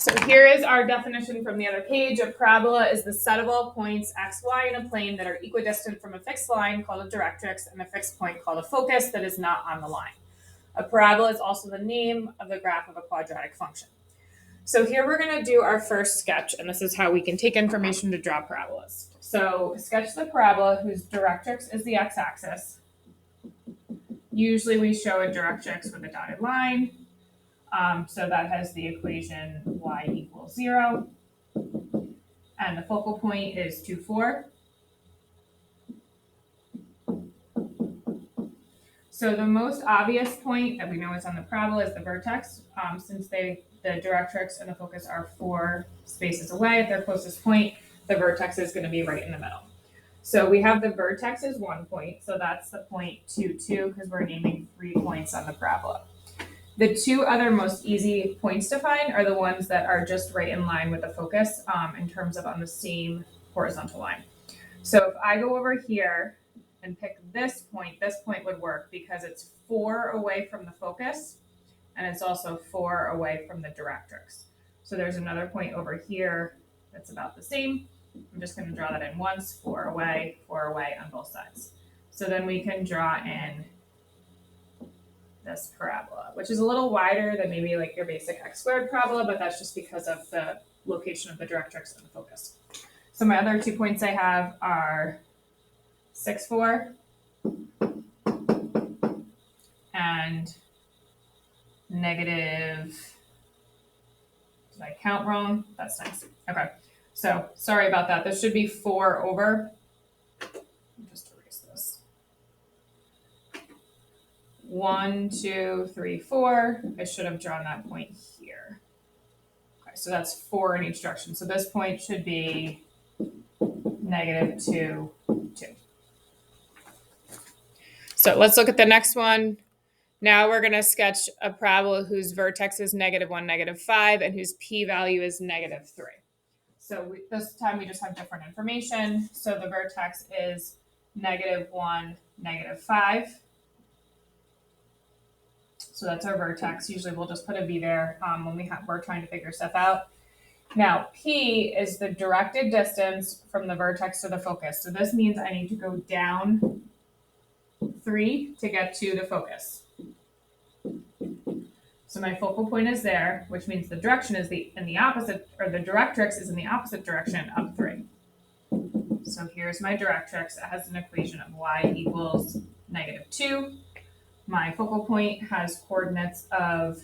So here is our definition from the other page. A parabola is the set of all points x, y in a plane that are equidistant from a fixed line called a directrix and a fixed point called a focus that is not on the line. A parabola is also the name of the graph of a quadratic function. So here we're going to do our first sketch, and this is how we can take information to draw parabolas. So sketch the parabola whose directrix is the x-axis. Usually we show a directrix with a dotted line. So that has the equation y equals 0. And the focal point is 2, 4. So the most obvious point that we know is on the parabola is the vertex, since the directrix and the focus are 4 spaces away at their closest point, the vertex is going to be right in the middle. So we have the vertex as 1 point, so that's the point 2, 2, because we're naming 3 points on the parabola. The 2 other most easy points to find are the ones that are just right in line with the focus in terms of on the same horizontal line. So if I go over here and pick this point would work because it's 4 away from the focus and it's also 4 away from the directrix. So there's another point over here that's about the same. I'm just going to draw that in once, 4 away on both sides. So then we can draw in this parabola, which is a little wider than maybe like your basic x squared parabola, but that's just because of the location of the directrix and the focus. So my other 2 points I have are 6, 4 and negative, did I count wrong? That's nice. Okay, so sorry about that. This should be 4 over. Just erase this. 1, 2, 3, 4. I should have drawn that point here. Okay, so that's 4 in each direction. So this point should be negative 2, 2. So let's look at the next one. Now we're going to sketch a parabola whose vertex is negative 1, negative 5, and whose p-value is negative 3. So this time we just have different information. So the vertex is negative 1, negative 5. So that's our vertex. Usually we'll just put a v there when we're trying to figure stuff out. Now, p is the directed distance from the vertex to the focus. So this means I need to go down 3 to get to the focus. So my focal point is there, which means the direction is in the opposite, or the directrix is in the opposite direction of 3. So here's my directrix. It has an equation of y equals negative 2. My focal point has coordinates of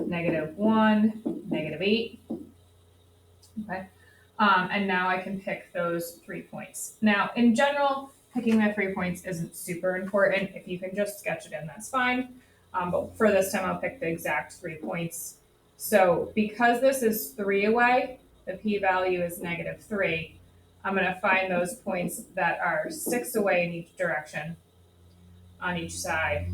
negative 1, negative 8. Okay. And now I can pick those 3 points. Now, in general, picking the 3 points isn't super important. If you can just sketch it in, that's fine. But for this time, I'll pick the exact 3 points. So because this is 3 away, the p-value is negative 3. I'm going to find those points that are 6 away in each direction on each side.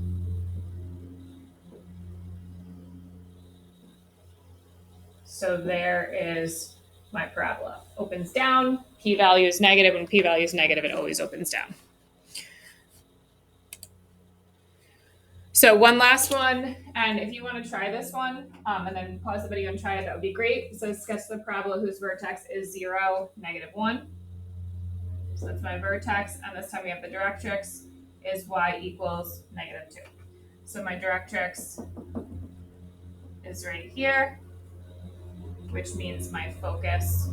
So there is my parabola. Opens down, p-value is negative. When p-value is negative, it always opens down. So one last one, and if you want to try this one, and then pause the video and try it, that would be great. So sketch the parabola whose vertex is 0, negative 1. So that's my vertex, and this time we have the directrix is y equals negative 2. So my directrix is right here, which means my focus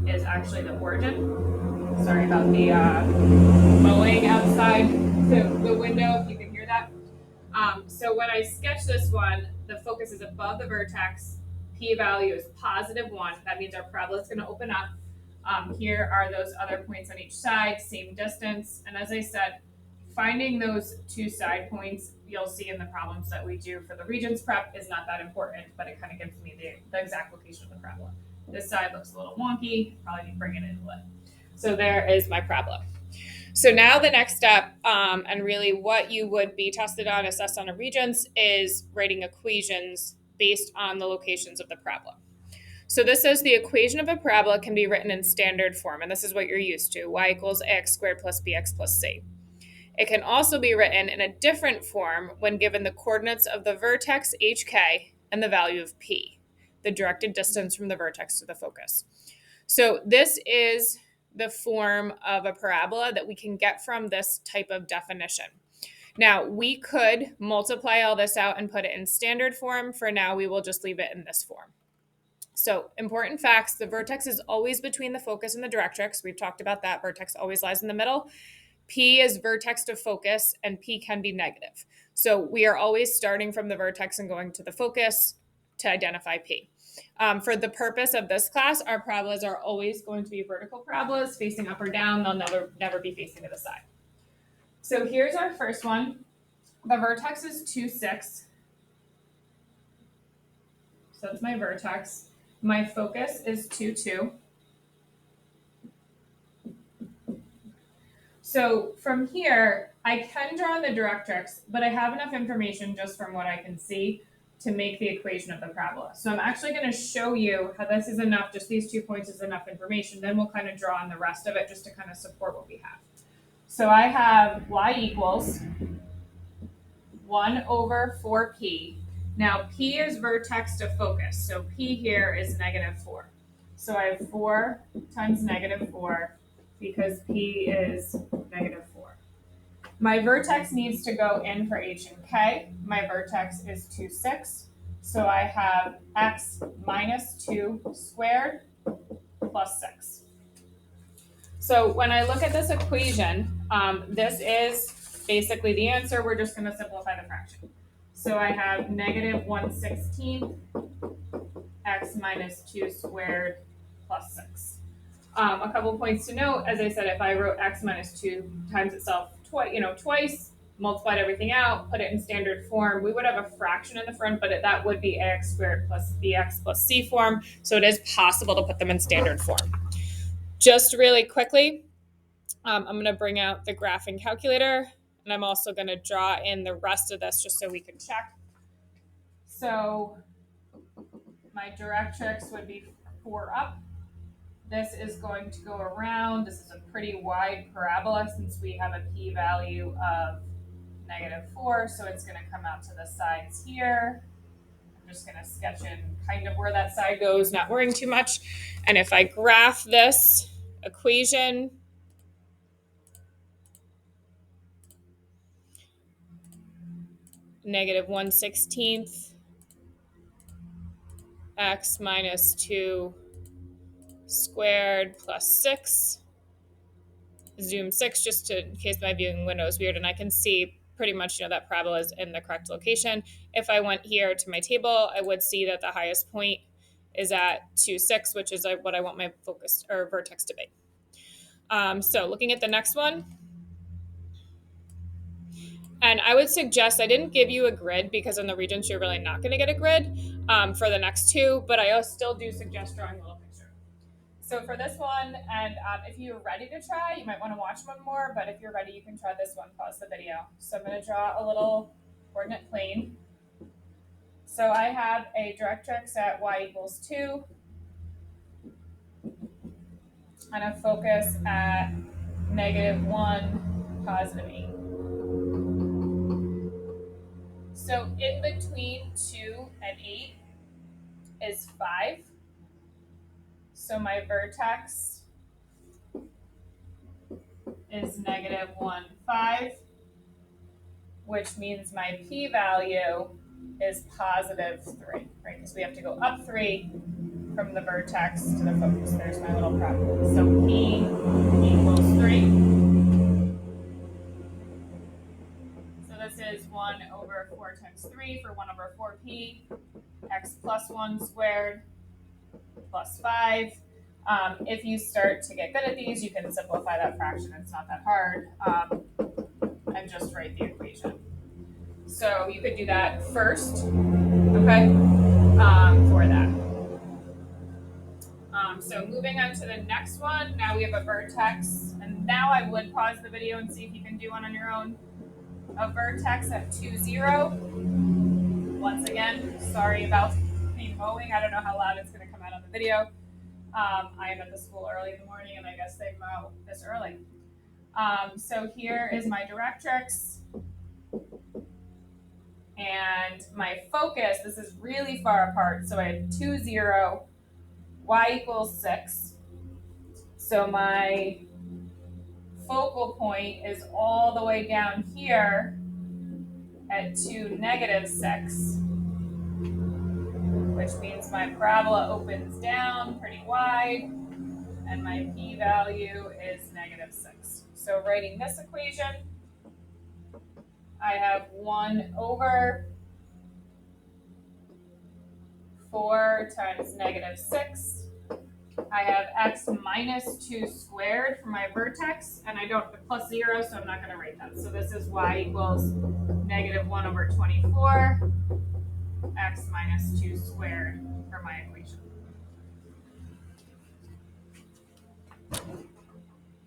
is actually the origin. Sorry about the mowing outside the window, if you can hear that. So when I sketch this one, the focus is above the vertex, p-value is positive 1. That means our parabola is going to open up. Here are those other points on each side, same distance. And as I said, finding those 2 side points, you'll see in the problems that we do for the Regents prep, is not that important, but it kind of gives me the exact location of the parabola. This side looks a little wonky, probably need to bring it in a little. So there is my parabola. So now the next step, and really what you would be tested on, assessed on a Regents, is writing equations based on the locations of the parabola. So this says the equation of a parabola can be written in standard form, and this is what you're used to, y equals ax squared plus bx plus c. It can also be written in a different form when given the coordinates of the vertex hk and the value of p. the directed distance from the vertex to the focus. So this is the form of a parabola that we can get from this type of definition. Now, we could multiply all this out and put it in standard form. For now, we will just leave it in this form. So, important facts, the vertex is always between the focus and the directrix. We've talked about that. Vertex always lies in the middle. P is vertex to focus, and P can be negative. So we are always starting from the vertex and going to the focus to identify P. For the purpose of this class, our parabolas are always going to be vertical parabolas facing up or down. They'll never be facing to the side. So here's our first one. The vertex is 2, 6. So that's my vertex. My focus is 2, 2. So from here, I can draw the directrix, but I have enough information just from what I can see to make the equation of the parabola. So I'm actually going to show you how this is enough, just these 2 points is enough information. Then we'll kind of draw on the rest of it just to kind of support what we have. So I have y equals 1 over 4p. Now p is vertex to focus, so p here is negative 4. So I have 4 times negative 4 because p is negative 4. My vertex needs to go in for h and k. My vertex is 2, 6. So I have x minus 2 squared plus 6. So when I look at this equation, this is basically the answer. We're just going to simplify the fraction. So I have negative 1/16 x minus 2 squared plus 6. A couple points to note, as I said, if I wrote x minus 2 times itself twice, multiplied everything out, put it in standard form, we would have a fraction in the front, but that would be ax squared plus bx plus c form. So it is possible to put them in standard form. Just really quickly, I'm going to bring out the graphing calculator, and I'm also going to draw in the rest of this just so we can check. So my directrix would be 4 up. This is going to go around. This is a pretty wide parabola since we have a p-value of -4, so it's going to come out to the sides here. I'm just going to sketch in kind of where that side goes, not worrying too much. And if I graph this equation, negative 1/16 x minus 2 squared plus 6. Zoom 6 just in case my viewing window is weird and I can see pretty much that parabola is in the correct location. If I went here to my table, I would see that the highest point is at 2, 6, which is what I want my focus or vertex to be. So looking at the next one, and I would suggest, I didn't give you a grid because in the Regents you're really not going to get a grid for the next two, but I still do suggest drawing a little picture. So for this one, and if you're ready to try, you might want to watch one more, but if you're ready, you can try this one, pause the video. So I'm going to draw a little coordinate plane. So I have a directrix at y equals 2, and a focus at -1, +8. So in between 2 and 8 is 5. So my vertex is -1, 5, which means my p-value is +3, right? Because we have to go up 3 from the vertex to the focus. There's my little problem. So p equals 3. So this is 1 over 4 times 3 for 1 over 4p, x plus 1 squared plus 5. If you start to get good at these, you can simplify that fraction. It's not that hard. And just write the equation. So you could do that first, okay, for that. So moving on to the next one, now we have a vertex, and now I would pause the video and see if you can do one on your own. A vertex at 2, 0. Once again, sorry about me mowing. I don't know how loud it's going to come out on the video. I am at the school early in the morning, and I guess they mow this early. So here is my directrix. And my focus, this is really far apart. So I have 2, 0, y equals 6. So my focal point is all the way down here at 2, -6, which means my parabola opens down pretty wide, and my p-value is -6. So writing this equation, I have 1 over 4 times -6. I have x minus 2 squared for my vertex, and I don't plus 0, so I'm not going to write that. So this is y equals -1 over 24, x minus 2 squared for my equation.